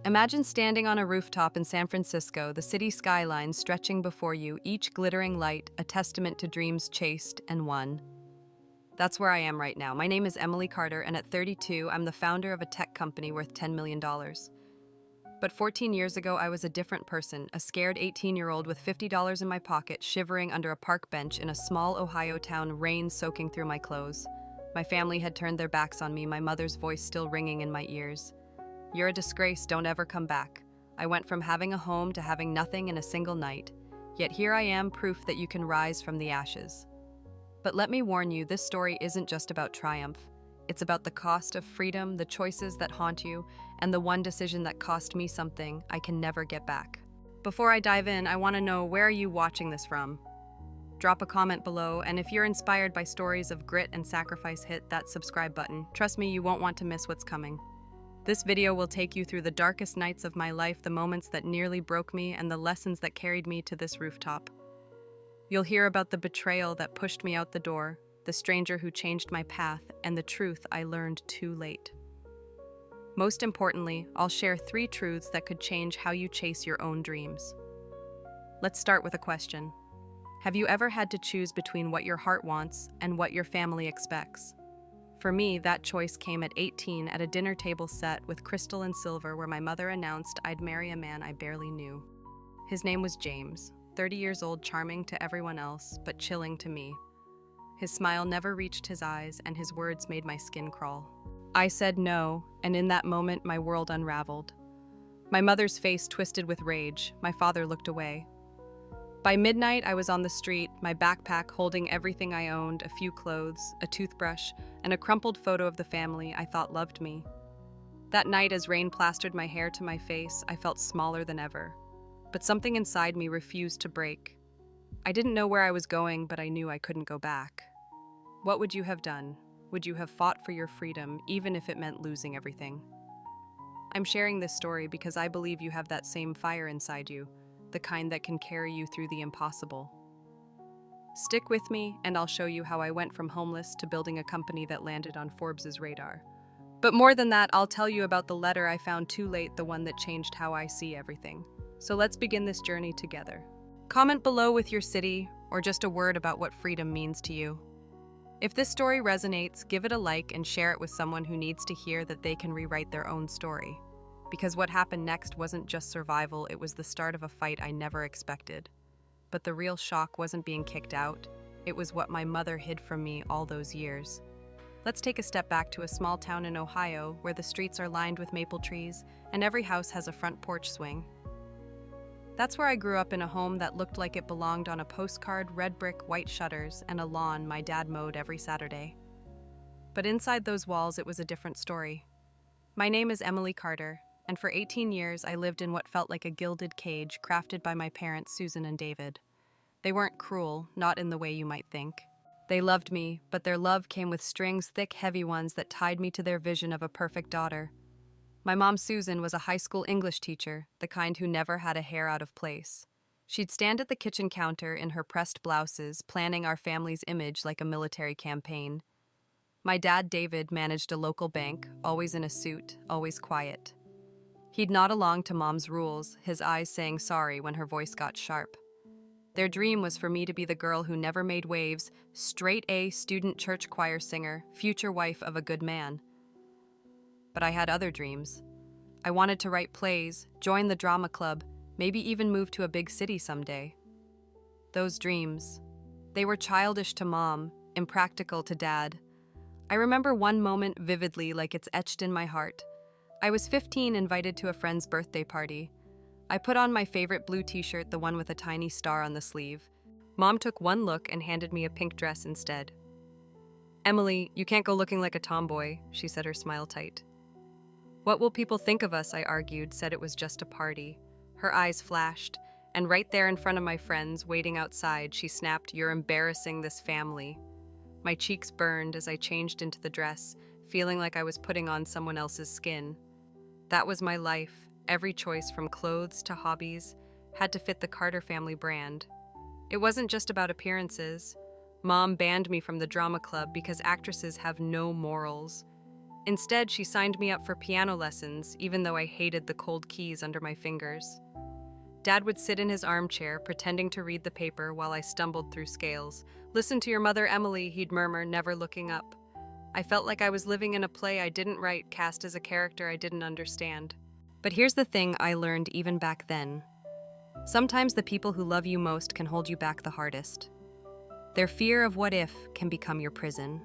Imagine standing on a rooftop in San Francisco, the city skyline stretching before you, each glittering light, a testament to dreams chased and won. That's where I am right now. My name is Emily Carter, and at 32, I'm the founder of a tech company worth $10 million. But 14 years ago, I was a different person, a scared 18-year-old with $50 in my pocket, shivering under a park bench in a small Ohio town, rain soaking through my clothes. My family had turned their backs on me, my mother's voice still ringing in my ears. "You're a disgrace, don't ever come back." I went from having a home to having nothing in a single night. Yet here I am, proof that you can rise from the ashes. But let me warn you, this story isn't just about triumph. It's about the cost of freedom, the choices that haunt you, and the one decision that cost me something I can never get back. Before I dive in, I want to know, where are you watching this from? Drop a comment below, and if you're inspired by stories of grit and sacrifice, hit that subscribe button. Trust me, you won't want to miss what's coming. This video will take you through the darkest nights of my life, the moments that nearly broke me, and the lessons that carried me to this rooftop. You'll hear about the betrayal that pushed me out the door, the stranger who changed my path, and the truth I learned too late. Most importantly, I'll share 3 truths that could change how you chase your own dreams. Let's start with a question. Have you ever had to choose between what your heart wants and what your family expects? For me, that choice came at 18 at a dinner table set with crystal and silver, where my mother announced I'd marry a man I barely knew. His name was James, 30 years old, charming to everyone else, but chilling to me. His smile never reached his eyes, and his words made my skin crawl. I said no, and in that moment, my world unraveled. My mother's face twisted with rage. My father looked away. By midnight, I was on the street, my backpack holding everything I owned, a few clothes, a toothbrush, and a crumpled photo of the family I thought loved me. That night, as rain plastered my hair to my face, I felt smaller than ever. But something inside me refused to break. I didn't know where I was going, but I knew I couldn't go back. What would you have done? Would you have fought for your freedom, even if it meant losing everything? I'm sharing this story because I believe you have that same fire inside you, the kind that can carry you through the impossible. Stick with me, and I'll show you how I went from homeless to building a company that landed on Forbes' radar. But more than that, I'll tell you about the letter I found too late, the one that changed how I see everything. So let's begin this journey together. Comment below with your city, or just a word about what freedom means to you. If this story resonates, give it a like and share it with someone who needs to hear that they can rewrite their own story. Because what happened next wasn't just survival, it was the start of a fight I never expected. But the real shock wasn't being kicked out. It was what my mother hid from me all those years. Let's take a step back to a small town in Ohio where the streets are lined with maple trees and every house has a front porch swing. That's where I grew up, in a home that looked like it belonged on a postcard, red brick, white shutters, and a lawn my dad mowed every Saturday. But inside those walls, it was a different story. My name is Emily Carter, and for 18 years I lived in what felt like a gilded cage crafted by my parents, Susan and David. They weren't cruel, not in the way you might think. They loved me, but their love came with strings, thick, heavy ones that tied me to their vision of a perfect daughter. My mom, Susan, was a high school English teacher, the kind who never had a hair out of place. She'd stand at the kitchen counter in her pressed blouses, planning our family's image like a military campaign. My dad, David, managed a local bank, always in a suit, always quiet. He'd nod along to Mom's rules, his eyes saying sorry when her voice got sharp. Their dream was for me to be the girl who never made waves, straight-A student church choir singer, future wife of a good man. But I had other dreams. I wanted to write plays, join the drama club, maybe even move to a big city someday. Those dreams, they were childish to Mom, impractical to Dad. I remember one moment vividly, like it's etched in my heart. I was 15, invited to a friend's birthday party. I put on my favorite blue t-shirt, the one with a tiny star on the sleeve. Mom took one look and handed me a pink dress instead. "Emily, you can't go looking like a tomboy," she said, her smile tight. "What will people think of us?" I argued, said it was just a party. Her eyes flashed, and right there in front of my friends, waiting outside, she snapped, "You're embarrassing this family." My cheeks burned as I changed into the dress, feeling like I was putting on someone else's skin. That was my life. Every choice, from clothes to hobbies, had to fit the Carter family brand. It wasn't just about appearances. Mom banned me from the drama club because actresses have no morals. Instead, she signed me up for piano lessons, even though I hated the cold keys under my fingers. Dad would sit in his armchair, pretending to read the paper while I stumbled through scales. "Listen to your mother, Emily," he'd murmur, never looking up. I felt like I was living in a play I didn't write, cast as a character I didn't understand. But here's the thing I learned even back then. Sometimes the people who love you most can hold you back the hardest. Their fear of what if can become your prison.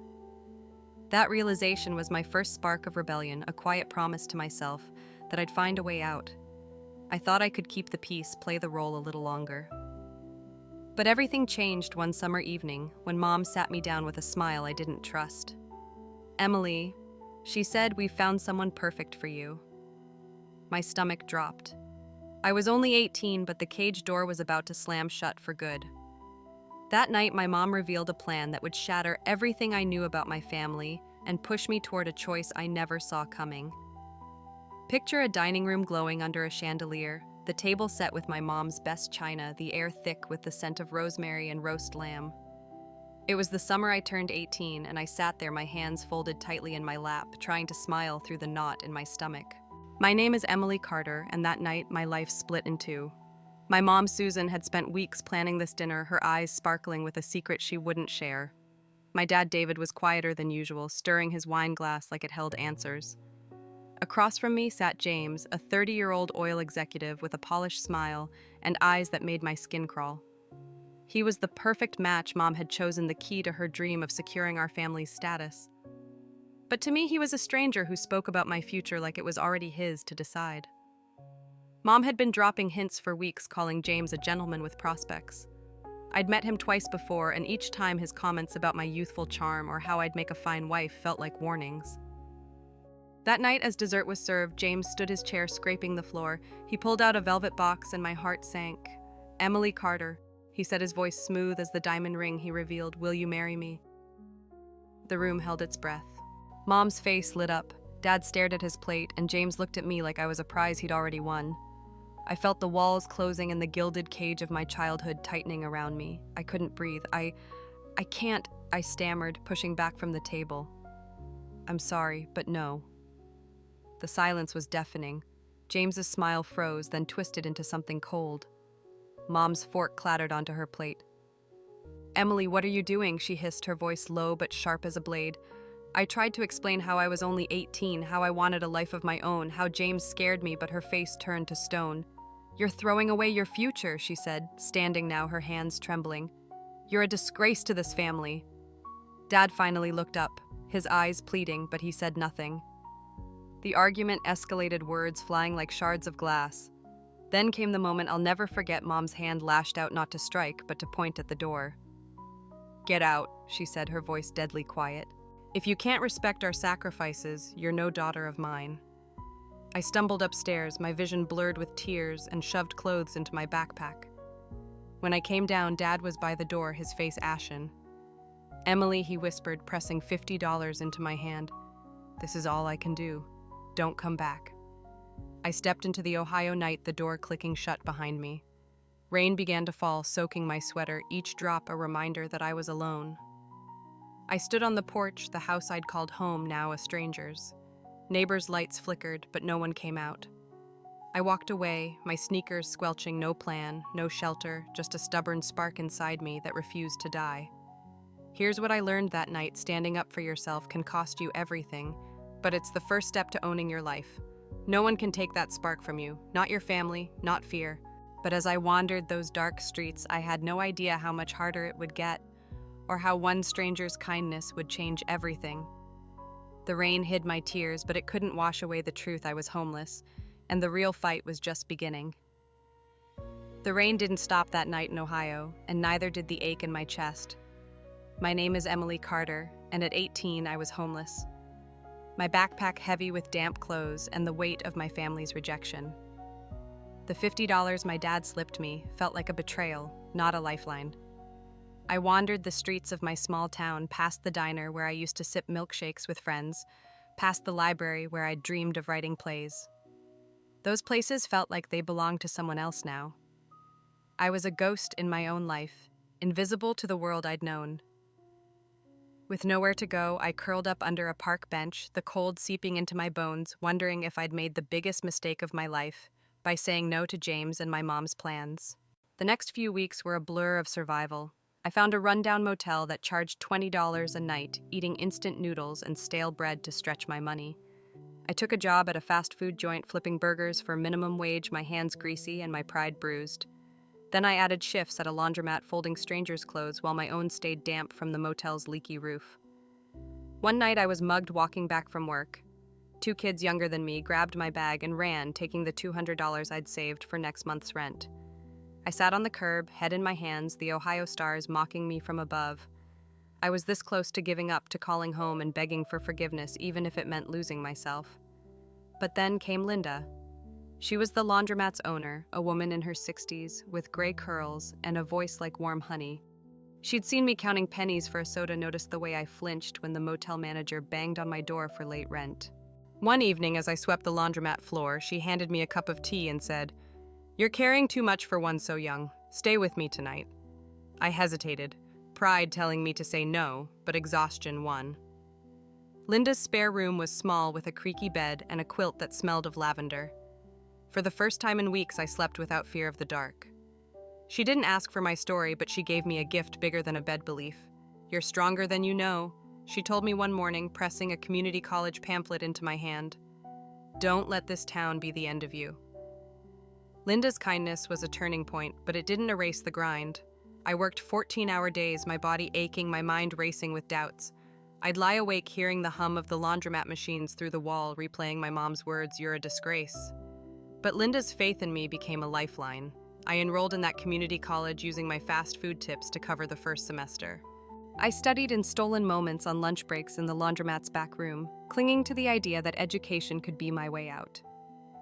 That realization was my first spark of rebellion, a quiet promise to myself that I'd find a way out. I thought I could keep the peace, play the role a little longer. But everything changed one summer evening when Mom sat me down with a smile I didn't trust. "Emily," she said, "we've found someone perfect for you." My stomach dropped. I was only 18, but the cage door was about to slam shut for good. That night, my mom revealed a plan that would shatter everything I knew about my family and push me toward a choice I never saw coming. Picture a dining room glowing under a chandelier, the table set with my mom's best china, the air thick with the scent of rosemary and roast lamb. It was the summer I turned 18, and I sat there, my hands folded tightly in my lap, trying to smile through the knot in my stomach. My name is Emily Carter, and that night my life split in two. My mom, Susan, had spent weeks planning this dinner, her eyes sparkling with a secret she wouldn't share. My dad, David, was quieter than usual, stirring his wine glass like it held answers. Across from me sat James, a 30-year-old oil executive with a polished smile and eyes that made my skin crawl. He was the perfect match. Mom had chosen the key to her dream of securing our family's status. But to me, he was a stranger who spoke about my future like it was already his to decide. Mom had been dropping hints for weeks, calling James a gentleman with prospects. I'd met him twice before, and each time his comments about my youthful charm or how I'd make a fine wife felt like warnings. That night, as dessert was served, James stood his chair scraping the floor. He pulled out a velvet box and my heart sank. "Emily Carter," he said, his voice smooth as the diamond ring he revealed. "Will you marry me?" The room held its breath. Mom's face lit up. Dad stared at his plate, and James looked at me like I was a prize he'd already won. I felt the walls closing and the gilded cage of my childhood tightening around me. I couldn't breathe. I can't, I stammered, pushing back from the table. "I'm sorry, but no." The silence was deafening. James's smile froze, then twisted into something cold. Mom's fork clattered onto her plate. "Emily, what are you doing?" she hissed, her voice low but sharp as a blade. I tried to explain how I was only 18, how I wanted a life of my own, how James scared me, but her face turned to stone. "You're throwing away your future," she said, standing now, her hands trembling. "You're a disgrace to this family." Dad finally looked up, his eyes pleading, but he said nothing. The argument escalated, words flying like shards of glass. Then came the moment I'll never forget. Mom's hand lashed out, not to strike, but to point at the door. "Get out," she said, her voice deadly quiet. "If you can't respect our sacrifices, you're no daughter of mine." I stumbled upstairs, my vision blurred with tears, and shoved clothes into my backpack. When I came down, Dad was by the door, his face ashen. "Emily," he whispered, pressing $50 into my hand. "This is all I can do. Don't come back." I stepped into the Ohio night, the door clicking shut behind me. Rain began to fall, soaking my sweater, each drop a reminder that I was alone. I stood on the porch, the house I'd called home, now a stranger's. Neighbors' lights flickered, but no one came out. I walked away, my sneakers squelching, no plan, no shelter, just a stubborn spark inside me that refused to die. Here's what I learned that night: standing up for yourself can cost you everything, but it's the first step to owning your life. No one can take that spark from you, not your family, not fear. But as I wandered those dark streets, I had no idea how much harder it would get, or how one stranger's kindness would change everything. The rain hid my tears, but it couldn't wash away the truth. I was homeless, and the real fight was just beginning. The rain didn't stop that night in Ohio, and neither did the ache in my chest. My name is Emily Carter, and at 18 I was homeless. My backpack heavy with damp clothes and the weight of my family's rejection. The $50 my dad slipped me felt like a betrayal, not a lifeline. I wandered the streets of my small town, past the diner where I used to sip milkshakes with friends, past the library where I'd dreamed of writing plays. Those places felt like they belonged to someone else now. I was a ghost in my own life, invisible to the world I'd known. With nowhere to go, I curled up under a park bench, the cold seeping into my bones, wondering if I'd made the biggest mistake of my life by saying no to James and my mom's plans. The next few weeks were a blur of survival. I found a rundown motel that charged $20 a night, eating instant noodles and stale bread to stretch my money. I took a job at a fast food joint flipping burgers for minimum wage, my hands greasy and my pride bruised. Then I added shifts at a laundromat folding strangers' clothes while my own stayed damp from the motel's leaky roof. One night I was mugged walking back from work. Two kids younger than me grabbed my bag and ran, taking the $200 I'd saved for next month's rent. I sat on the curb, head in my hands, the Ohio stars mocking me from above. I was this close to giving up, to calling home and begging for forgiveness, even if it meant losing myself. But then came Linda. She was the laundromat's owner, a woman in her 60s, with gray curls and a voice like warm honey. She'd seen me counting pennies for a soda, noticed the way I flinched when the motel manager banged on my door for late rent. One evening, as I swept the laundromat floor, she handed me a cup of tea and said, "You're carrying too much for one so young. Stay with me tonight." I hesitated, pride telling me to say no, but exhaustion won. Linda's spare room was small, with a creaky bed and a quilt that smelled of lavender. For the first time in weeks, I slept without fear of the dark. She didn't ask for my story, but she gave me a gift bigger than a bed belief. "You're stronger than you know," she told me one morning, pressing a community college pamphlet into my hand. "Don't let this town be the end of you." Linda's kindness was a turning point, but it didn't erase the grind. I worked 14-hour days, my body aching, my mind racing with doubts. I'd lie awake hearing the hum of the laundromat machines through the wall, replaying my mom's words, "You're a disgrace." But Linda's faith in me became a lifeline. I enrolled in that community college using my fast food tips to cover the first semester. I studied in stolen moments on lunch breaks in the laundromat's back room, clinging to the idea that education could be my way out.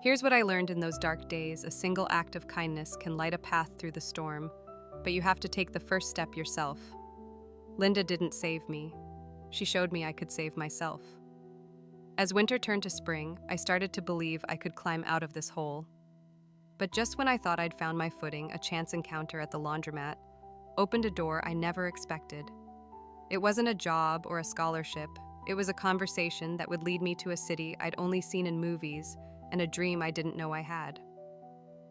Here's what I learned in those dark days: a single act of kindness can light a path through the storm, but you have to take the first step yourself. Linda didn't save me. She showed me I could save myself. As winter turned to spring, I started to believe I could climb out of this hole. But just when I thought I'd found my footing, a chance encounter at the laundromat opened a door I never expected. It wasn't a job or a scholarship. It was a conversation that would lead me to a city I'd only seen in movies and a dream I didn't know I had.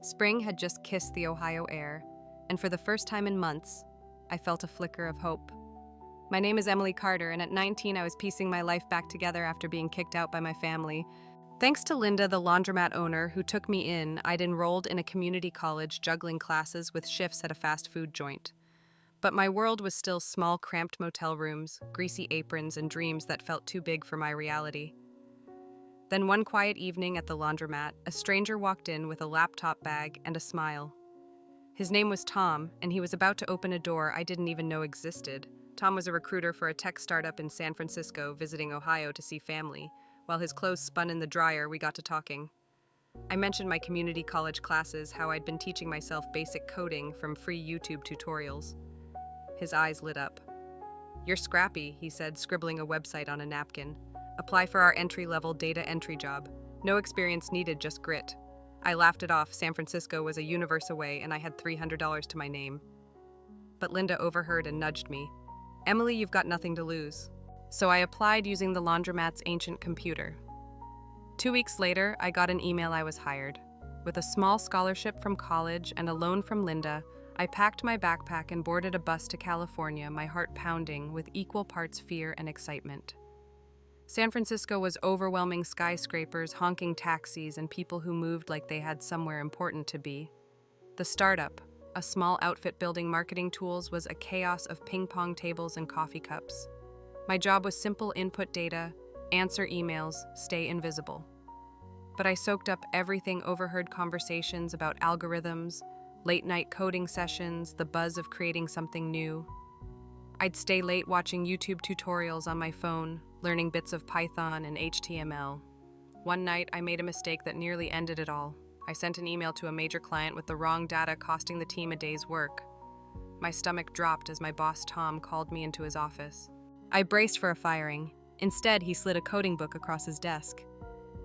Spring had just kissed the Ohio air, and for the first time in months, I felt a flicker of hope. My name is Emily Carter, and at 19, I was piecing my life back together after being kicked out by my family. Thanks to Linda, the laundromat owner, who took me in, I'd enrolled in a community college, juggling classes with shifts at a fast food joint. But my world was still small, cramped motel rooms, greasy aprons, and dreams that felt too big for my reality. Then one quiet evening at the laundromat, a stranger walked in with a laptop bag and a smile. His name was Tom, and he was about to open a door I didn't even know existed. Tom was a recruiter for a tech startup in San Francisco, visiting Ohio to see family. While his clothes spun in the dryer, we got to talking. I mentioned my community college classes, how I'd been teaching myself basic coding from free YouTube tutorials. His eyes lit up. "You're scrappy," he said, scribbling a website on a napkin. "Apply for our entry-level data entry job. No experience needed, just grit." I laughed it off. San Francisco was a universe away, and I had $300 to my name. But Linda overheard and nudged me. "Emily, you've got nothing to lose." So I applied using the laundromat's ancient computer. 2 weeks later, I got an email I was hired. With a small scholarship from college and a loan from Linda, I packed my backpack and boarded a bus to California, my heart pounding with equal parts fear and excitement. San Francisco was overwhelming: skyscrapers, honking taxis, and people who moved like they had somewhere important to be. The startup, a small outfit building marketing tools, was a chaos of ping-pong tables and coffee cups. My job was simple: input data, answer emails, stay invisible. But I soaked up everything: overheard conversations about algorithms, late-night coding sessions, the buzz of creating something new. I'd stay late watching YouTube tutorials on my phone, learning bits of Python and HTML. One night, I made a mistake that nearly ended it all. I sent an email to a major client with the wrong data, costing the team a day's work. My stomach dropped as my boss, Tom, called me into his office. I braced for a firing. Instead, he slid a coding book across his desk.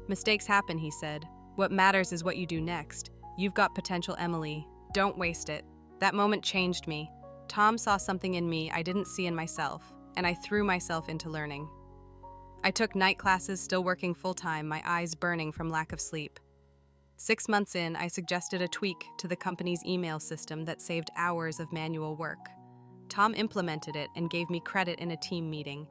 "Mistakes happen," he said. "What matters is what you do next. You've got potential, Emily. Don't waste it." That moment changed me. Tom saw something in me I didn't see in myself. and I threw myself into learning. I took night classes, still working full-time, my eyes burning from lack of sleep. 6 months in, I suggested a tweak to the company's email system that saved hours of manual work. Tom implemented it and gave me credit in a team meeting.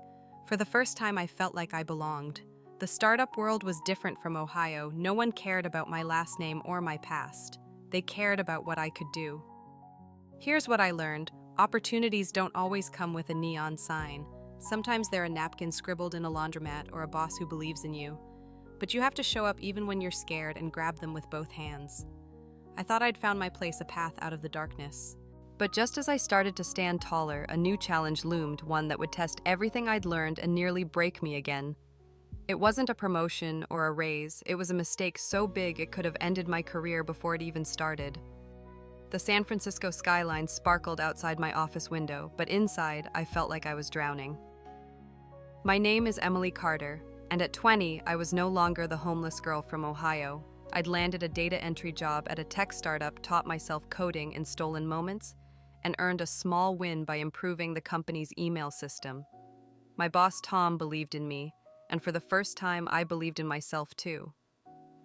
For the first time, I felt like I belonged. The startup world was different from Ohio. No one cared about my last name or my past. They cared about what I could do. Here's what I learned. Opportunities don't always come with a neon sign. Sometimes they're a napkin scribbled in a laundromat or a boss who believes in you. But you have to show up even when you're scared and grab them with both hands. I thought I'd found my place, a path out of the darkness. But just as I started to stand taller, a new challenge loomed, one that would test everything I'd learned and nearly break me again. It wasn't a promotion or a raise, it was a mistake so big it could have ended my career before it even started. The San Francisco skyline sparkled outside my office window, but inside, I felt like I was drowning. My name is Emily Carter, and at 20, I was no longer the homeless girl from Ohio. I'd landed a data entry job at a tech startup, taught myself coding in stolen moments, and earned a small win by improving the company's email system. My boss, Tom, believed in me, and for the first time, I believed in myself too.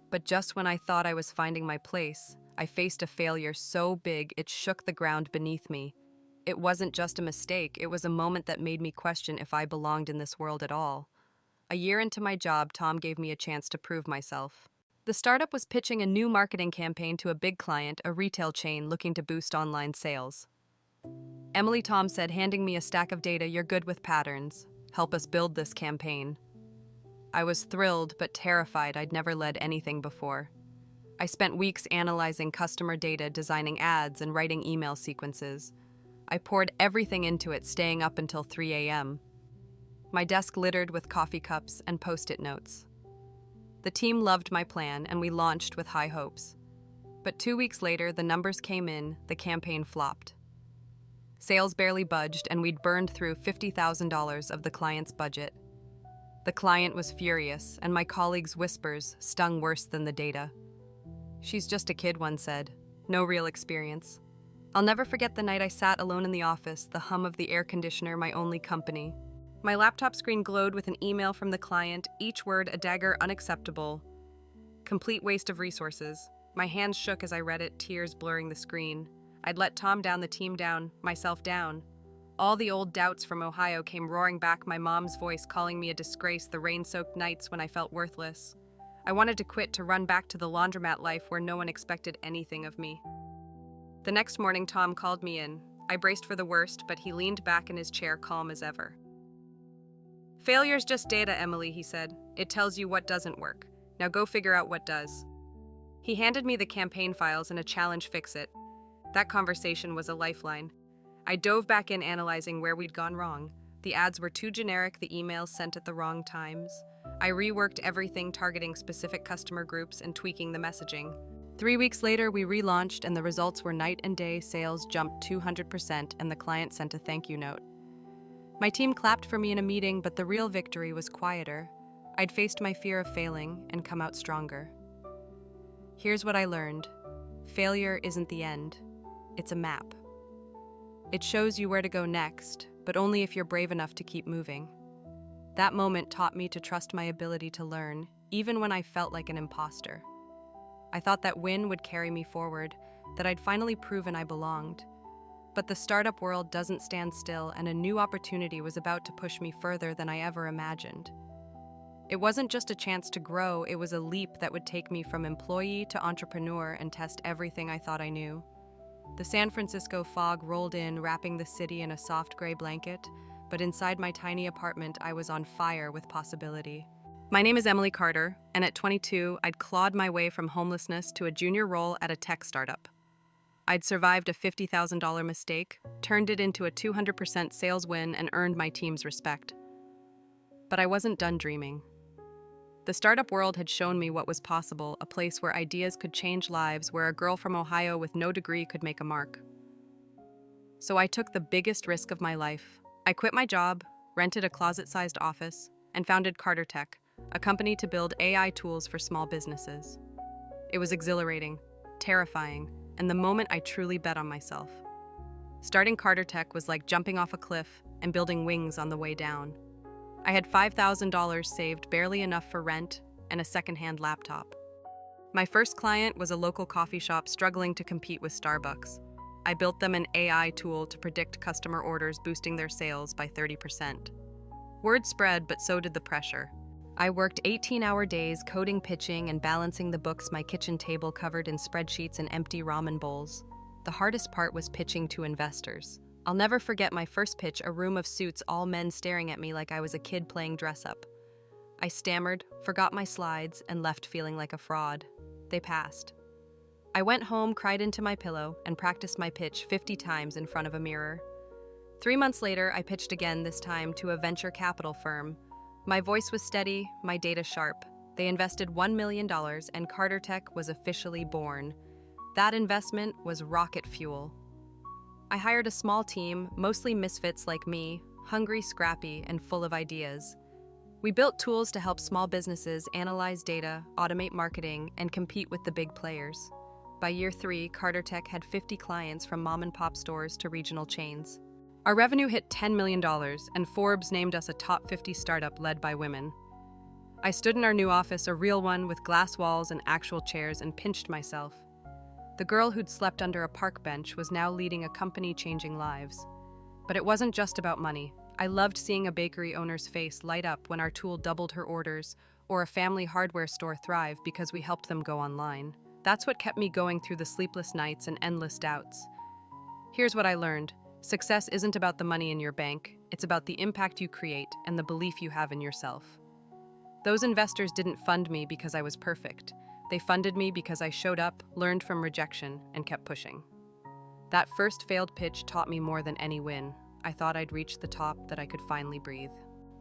But just when I thought I was finding my place, I faced a failure so big it shook the ground beneath me. It wasn't just a mistake, it was a moment that made me question if I belonged in this world at all. A year into my job, Tom gave me a chance to prove myself. The startup was pitching a new marketing campaign to a big client, a retail chain looking to boost online sales. Emily, Tom said, handing me a stack of data, "You're good with patterns. Help us build this campaign." I was thrilled but terrified. I'd never led anything before. I spent weeks analyzing customer data, designing ads, and writing email sequences. I poured everything into it, staying up until 3 a.m. My desk littered with coffee cups and post-it notes. The team loved my plan, and we launched with high hopes. But 2 weeks later, the numbers came in, the campaign flopped. Sales barely budged, and we'd burned through $50,000 of the client's budget. The client was furious, and my colleagues' whispers stung worse than the data. "She's just a kid," one said. "No real experience." I'll never forget the night I sat alone in the office, the hum of the air conditioner, my only company. My laptop screen glowed with an email from the client, each word a dagger, unacceptable. Complete waste of resources. My hands shook as I read it, tears blurring the screen. I'd let Tom down, the team down, myself down. All the old doubts from Ohio came roaring back, my mom's voice calling me a disgrace, the rain-soaked nights when I felt worthless. I wanted to quit, to run back to the laundromat life where no one expected anything of me. The next morning, Tom called me in. I braced for the worst, but he leaned back in his chair, calm as ever. "Failure's just data, Emily," he said. "It tells you what doesn't work. Now go figure out what does." He handed me the campaign files and a challenge: fix it. That conversation was a lifeline. I dove back in, analyzing where we'd gone wrong. The ads were too generic, the emails sent at the wrong times. I reworked everything, targeting specific customer groups and tweaking the messaging. 3 weeks later, we relaunched, and the results were night and day. Sales jumped 200%, and the client sent a thank you note. My team clapped for me in a meeting, but the real victory was quieter. I'd faced my fear of failing and come out stronger. Here's what I learned. Failure isn't the end. It's a map. It shows you where to go next, but only if you're brave enough to keep moving. That moment taught me to trust my ability to learn, even when I felt like an imposter. I thought that win would carry me forward, that I'd finally proven I belonged. But the startup world doesn't stand still, and a new opportunity was about to push me further than I ever imagined. It wasn't just a chance to grow, it was a leap that would take me from employee to entrepreneur and test everything I thought I knew. The San Francisco fog rolled in, wrapping the city in a soft gray blanket, but inside my tiny apartment, I was on fire with possibility. My name is Emily Carter, and at 22, I'd clawed my way from homelessness to a junior role at a tech startup. I'd survived a $50,000 mistake, turned it into a 200% sales win, and earned my team's respect. But I wasn't done dreaming. The startup world had shown me what was possible, a place where ideas could change lives, where a girl from Ohio with no degree could make a mark. So I took the biggest risk of my life. I quit my job, rented a closet-sized office, and founded Carter Tech, a company to build AI tools for small businesses. It was exhilarating, terrifying, and the moment I truly bet on myself. Starting Carter Tech was like jumping off a cliff and building wings on the way down. I had $5,000 saved, barely enough for rent and a secondhand laptop. My first client was a local coffee shop struggling to compete with Starbucks. I built them an AI tool to predict customer orders, boosting their sales by 30%. Word spread, but so did the pressure. I worked 18-hour days coding, pitching, and balancing the books, my kitchen table covered in spreadsheets and empty ramen bowls. The hardest part was pitching to investors. I'll never forget my first pitch, a room of suits, all men staring at me like I was a kid playing dress-up. I stammered, forgot my slides, and left feeling like a fraud. They passed. I went home, cried into my pillow, and practiced my pitch 50 times in front of a mirror. 3 months later, I pitched again, this time to a venture capital firm. My voice was steady, my data sharp. They invested $1 million, and Carter Tech was officially born. That investment was rocket fuel. I hired a small team, mostly misfits like me, hungry, scrappy, and full of ideas. We built tools to help small businesses analyze data, automate marketing, and compete with the big players. By year 3, Carter Tech had 50 clients, from mom-and-pop stores to regional chains. Our revenue hit $10 million, and Forbes named us a top 50 startup led by women. I stood in our new office, a real one with glass walls and actual chairs, and pinched myself. The girl who'd slept under a park bench was now leading a company changing lives. But it wasn't just about money. I loved seeing a bakery owner's face light up when our tool doubled her orders, or a family hardware store thrive because we helped them go online. That's what kept me going through the sleepless nights and endless doubts. Here's what I learned. Success isn't about the money in your bank. It's about the impact you create and the belief you have in yourself. Those investors didn't fund me because I was perfect. They funded me because I showed up, learned from rejection, and kept pushing. That first failed pitch taught me more than any win. I thought I'd reached the top, that I could finally breathe.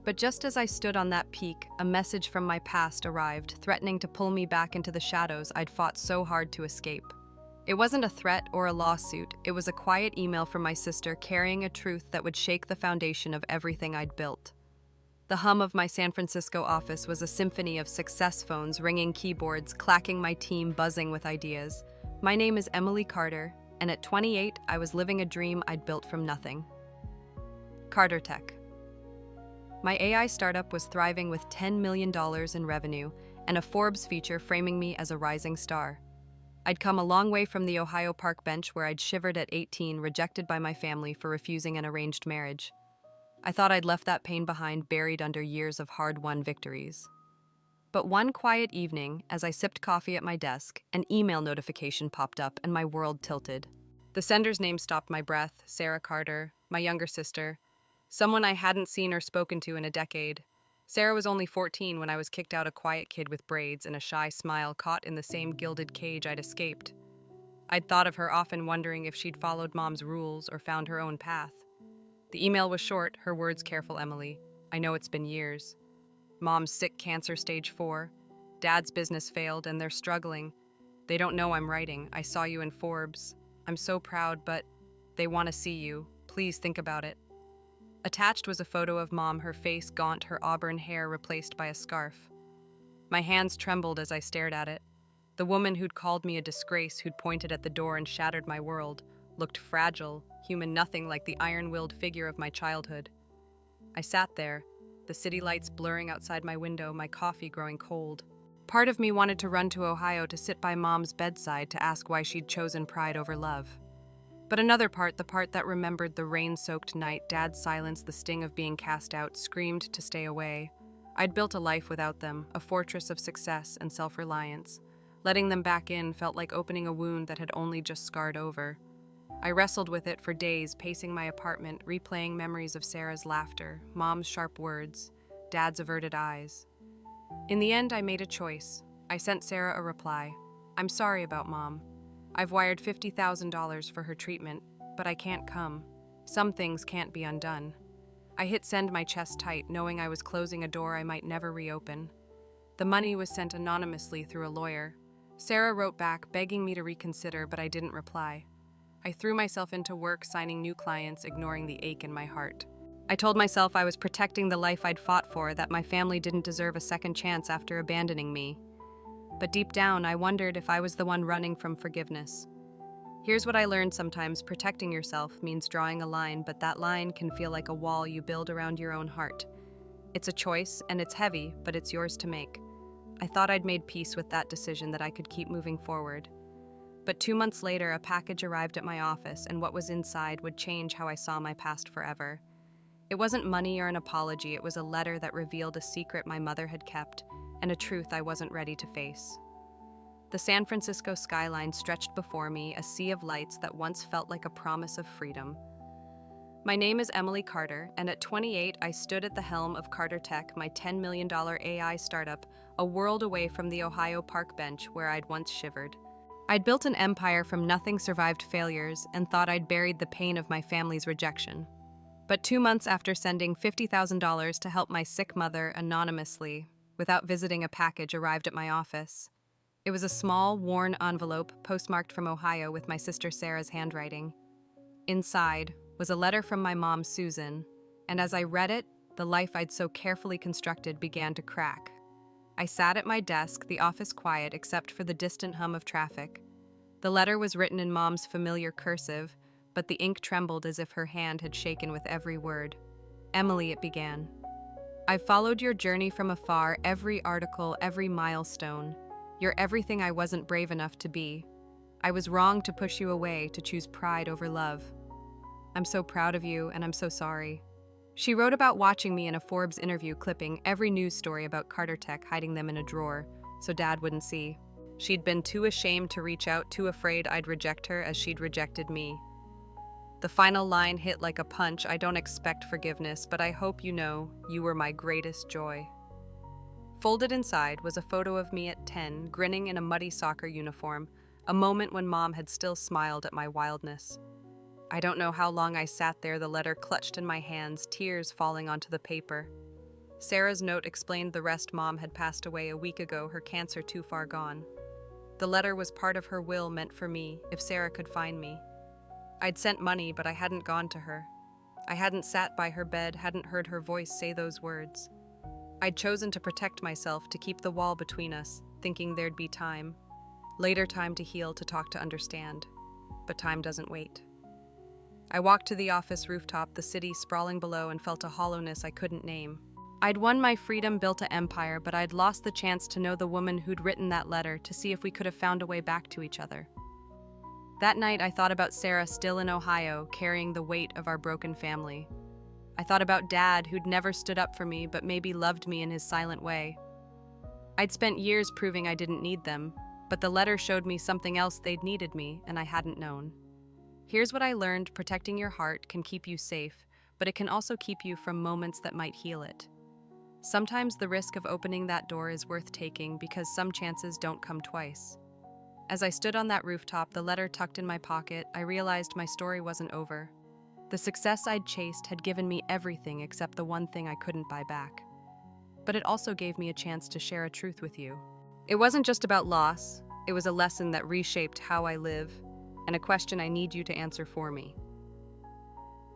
But just as I stood on that peak, a message from my past arrived, threatening to pull me back into the shadows I'd fought so hard to escape. It wasn't a threat or a lawsuit. It was a quiet email from my sister, carrying a truth that would shake the foundation of everything I'd built. The hum of my San Francisco office was a symphony of success phones, ringing keyboards, clacking, my team buzzing with ideas. My name is Emily Carter, and at 28, I was living a dream I'd built from nothing. Carter Tech. My AI startup was thriving with $10 million in revenue and a Forbes feature framing me as a rising star. I'd come a long way from the Ohio park bench where I'd shivered at 18, rejected by my family for refusing an arranged marriage. I thought I'd left that pain behind, buried under years of hard-won victories. But one quiet evening, as I sipped coffee at my desk, an email notification popped up and my world tilted. The sender's name stopped my breath. Sarah Carter, my younger sister, someone I hadn't seen or spoken to in a decade. Sarah was only 14 when I was kicked out, a quiet kid with braids and a shy smile, caught in the same gilded cage I'd escaped. I'd thought of her often, wondering if she'd followed Mom's rules or found her own path. The email was short, her words careful. Emily, I know it's been years. Mom's sick, cancer stage 4. Dad's business failed and they're struggling. They don't know I'm writing. I saw you in Forbes. I'm so proud, but they want to see you. Please think about it. Attached was a photo of Mom, her face gaunt, her auburn hair replaced by a scarf. My hands trembled as I stared at it. The woman who'd called me a disgrace, who'd pointed at the door and shattered my world, looked fragile, human, nothing like the iron-willed figure of my childhood. I sat there, the city lights blurring outside my window, my coffee growing cold. Part of me wanted to run to Ohio to sit by Mom's bedside to ask why she'd chosen pride over love. But another part, the part that remembered the rain-soaked night, Dad's silence, the sting of being cast out, screamed to stay away. I'd built a life without them, a fortress of success and self-reliance. Letting them back in felt like opening a wound that had only just scarred over. I wrestled with it for days, pacing my apartment, replaying memories of Sarah's laughter, Mom's sharp words, Dad's averted eyes. In the end, I made a choice. I sent Sarah a reply. I'm sorry about Mom. I've wired $50,000 for her treatment, but I can't come. Some things can't be undone. I hit send, my chest tight, knowing I was closing a door I might never reopen. The money was sent anonymously through a lawyer. Sarah wrote back, begging me to reconsider, but I didn't reply. I threw myself into work, signing new clients, ignoring the ache in my heart. I told myself I was protecting the life I'd fought for, that my family didn't deserve a second chance after abandoning me. But deep down, I wondered if I was the one running from forgiveness. Here's what I learned: sometimes protecting yourself means drawing a line, but that line can feel like a wall you build around your own heart. It's a choice, and it's heavy, but it's yours to make. I thought I'd made peace with that decision, that I could keep moving forward. But 2 months later, a package arrived at my office, and what was inside would change how I saw my past forever. It wasn't money or an apology, it was a letter that revealed a secret my mother had kept, and a truth I wasn't ready to face. The San Francisco skyline stretched before me, a sea of lights that once felt like a promise of freedom. My name is Emily Carter, and at 28, I stood at the helm of Carter Tech, my $10 million AI startup, a world away from the Ohio park bench where I'd once shivered. I'd built an empire from nothing, survived failures, and thought I'd buried the pain of my family's rejection. But 2 months after sending $50,000 to help my sick mother anonymously, without visiting, a package arrived at my office. It was a small, worn envelope postmarked from Ohio with my sister Sarah's handwriting. Inside was a letter from my mom, Susan, and as I read it, the life I'd so carefully constructed began to crack. I sat at my desk, the office quiet except for the distant hum of traffic. The letter was written in Mom's familiar cursive, but the ink trembled as if her hand had shaken with every word. "Emily," it began, "I've followed your journey from afar, every article, every milestone. You're everything I wasn't brave enough to be. I was wrong to push you away, to choose pride over love. I'm so proud of you, and I'm so sorry." She wrote about watching me in a Forbes interview, clipping every news story about Carter Tech, hiding them in a drawer so Dad wouldn't see. She'd been too ashamed to reach out, too afraid I'd reject her as she'd rejected me. The final line hit like a punch: "I don't expect forgiveness, but I hope you know you were my greatest joy." Folded inside was a photo of me at 10, grinning in a muddy soccer uniform, a moment when Mom had still smiled at my wildness. I don't know how long I sat there, the letter clutched in my hands, tears falling onto the paper. Sarah's note explained the rest. Mom had passed away a week ago, her cancer too far gone. The letter was part of her will, meant for me, if Sarah could find me. I'd sent money, but I hadn't gone to her. I hadn't sat by her bed, hadn't heard her voice say those words. I'd chosen to protect myself, to keep the wall between us, thinking there'd be time. Later, time to heal, to talk, to understand. But time doesn't wait. I walked to the office rooftop, the city sprawling below, and felt a hollowness I couldn't name. I'd won my freedom, built an empire, but I'd lost the chance to know the woman who'd written that letter, to see if we could have found a way back to each other. That night, I thought about Sarah, still in Ohio, carrying the weight of our broken family. I thought about Dad, who'd never stood up for me, but maybe loved me in his silent way. I'd spent years proving I didn't need them, but the letter showed me something else: they'd needed me, and I hadn't known. Here's what I learned: protecting your heart can keep you safe, but it can also keep you from moments that might heal it. Sometimes the risk of opening that door is worth taking, because some chances don't come twice. As I stood on that rooftop, the letter tucked in my pocket, I realized my story wasn't over. The success I'd chased had given me everything except the one thing I couldn't buy back. But it also gave me a chance to share a truth with you. It wasn't just about loss, it was a lesson that reshaped how I live, and a question I need you to answer for me.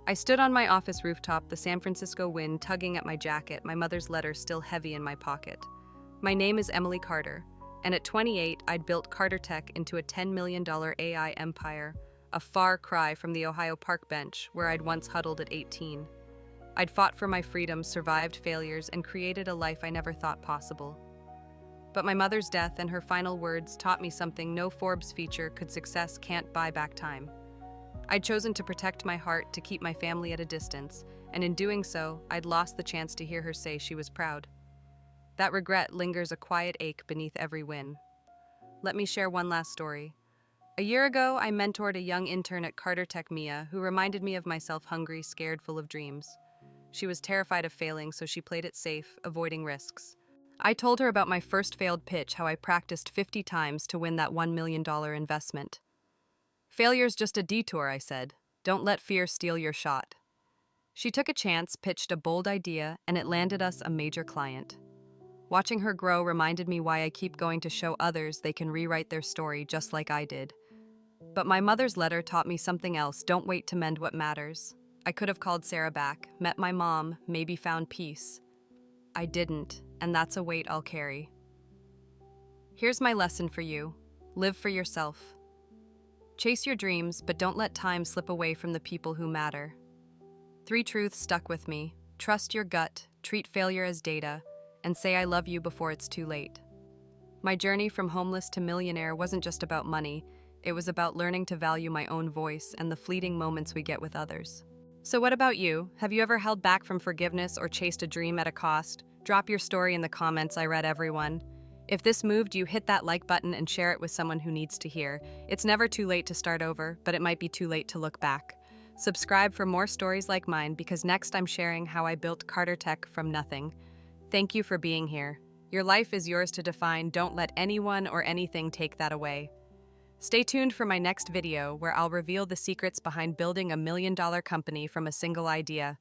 I stood on my office rooftop, the San Francisco wind tugging at my jacket, my mother's letter still heavy in my pocket. My name is Emily Carter, and at 28, I'd built Carter Tech into a $10 million AI empire, a far cry from the Ohio park bench where I'd once huddled at 18. I'd fought for my freedom, survived failures, and created a life I never thought possible. But my mother's death and her final words taught me something no Forbes feature could: success can't buy back time. I'd chosen to protect my heart, to keep my family at a distance, and in doing so, I'd lost the chance to hear her say she was proud. That regret lingers, a quiet ache beneath every win. Let me share one last story. A year ago, I mentored a young intern at Carter Tech, Mia, who reminded me of myself: hungry, scared, full of dreams. She was terrified of failing, so she played it safe, avoiding risks. I told her about my first failed pitch, how I practiced 50 times to win that $1 million investment. "Failure's just a detour," I said. "Don't let fear steal your shot." She took a chance, pitched a bold idea, and it landed us a major client. Watching her grow reminded me why I keep going, to show others they can rewrite their story just like I did. But my mother's letter taught me something else: don't wait to mend what matters. I could have called Sarah back, met my mom, maybe found peace. I didn't, and that's a weight I'll carry. Here's my lesson for you: live for yourself. Chase your dreams, but don't let time slip away from the people who matter. 3 truths stuck with me. Trust your gut, treat failure as data, and say I love you before it's too late. My journey from homeless to millionaire wasn't just about money, it was about learning to value my own voice and the fleeting moments we get with others. So what about you? Have you ever held back from forgiveness or chased a dream at a cost? Drop your story in the comments, I read everyone. If this moved you, hit that like button and share it with someone who needs to hear. It's never too late to start over, but it might be too late to look back. Subscribe for more stories like mine because next I'm sharing how I built Carter Tech from nothing. Thank you for being here. Your life is yours to define. Don't let anyone or anything take that away. Stay tuned for my next video where I'll reveal the secrets behind building a $1 million company from a single idea.